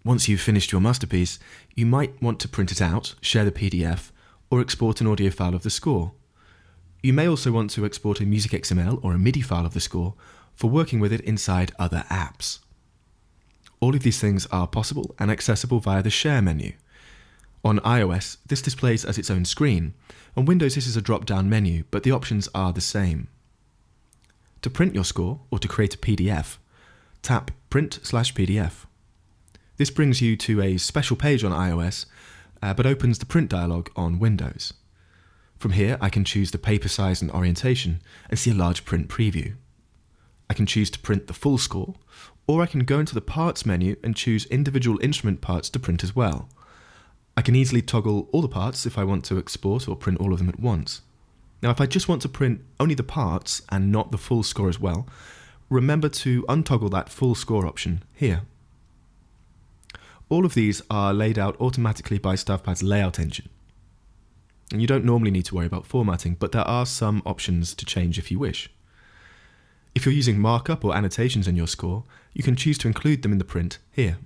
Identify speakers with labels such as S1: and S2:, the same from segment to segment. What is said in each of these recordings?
S1: Once you've finished your masterpiece, you might want to print it out, share the PDF, or export an audio file of the score. You may also want to export a music XML or a MIDI file of the score for working with it inside other apps. All of these things are possible and accessible via the Share menu. On iOS, this displays as its own screen. On Windows, this is a drop-down menu, but the options are the same. To print your score, or to create a PDF, tap Print/PDF. This brings you to a special page on iOS, but opens the print dialog on Windows. From here, I can choose the paper size and orientation and see a large print preview. I can choose to print the full score, or I can go into the Parts menu and choose individual instrument parts to print as well. I can easily toggle all the parts if I want to export or print all of them at once. Now, if I just want to print only the parts and not the full score as well, remember to untoggle that full score option here. All of these are laid out automatically by StaffPad's layout engine. And you don't normally need to worry about formatting, but there are some options to change if you wish. If you're using markup or annotations in your score, you can choose to include them in the print here.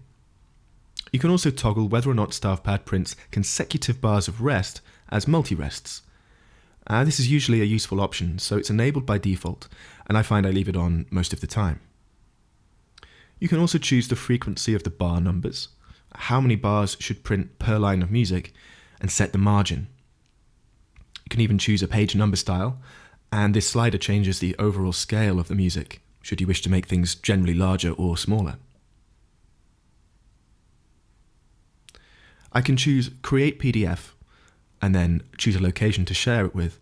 S1: You can also toggle whether or not StaffPad prints consecutive bars of rest as multi-rests. This is usually a useful option, so it's enabled by default, and I find I leave it on most of the time. You can also choose the frequency of the bar numbers, how many bars should print per line of music, and set the margin. You can even choose a page number style, and this slider changes the overall scale of the music, should you wish to make things generally larger or smaller. I can choose Create PDF, and then choose a location to share it with,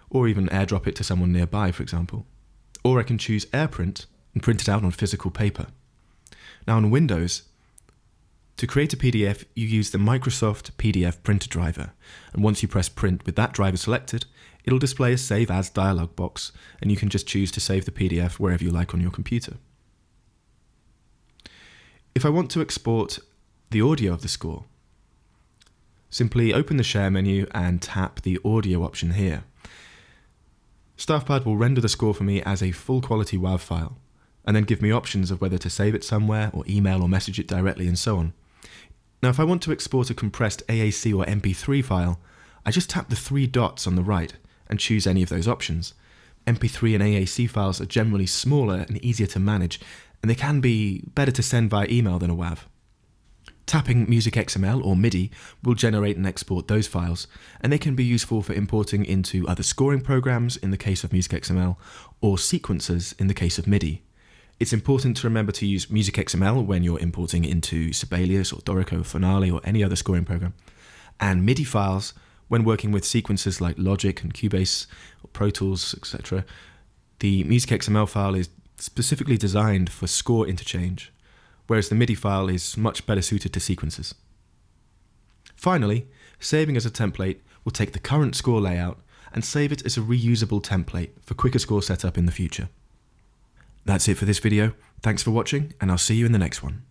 S1: or even airdrop it to someone nearby, for example. Or I can choose AirPrint and print it out on physical paper. Now on Windows, to create a PDF, you use the Microsoft PDF printer driver, and once you press print with that driver selected, it'll display a Save As dialog box, and you can just choose to save the PDF wherever you like on your computer. If I want to export the audio of the score, simply open the Share menu and tap the Audio option here. StaffPad will render the score for me as a full quality WAV file, and then give me options of whether to save it somewhere, or email or message it directly, and so on. Now, if I want to export a compressed AAC or MP3 file, I just tap the three dots on the right and choose any of those options. MP3 and AAC files are generally smaller and easier to manage, and they can be better to send via email than a WAV. Tapping Music XML or MIDI will generate and export those files, and they can be useful for importing into other scoring programs in the case of Music XML, or sequencers in the case of MIDI. It's important to remember to use Music XML when you're importing into Sibelius or Dorico, Finale, or any other scoring program, and MIDI files when working with sequencers like Logic and Cubase or Pro Tools, etc. The Music XML file is specifically designed for score interchange, whereas the MIDI file is much better suited to sequences. Finally, saving as a template will take the current score layout and save it as a reusable template for quicker score setup in the future. That's it for this video. Thanks for watching, and I'll see you in the next one.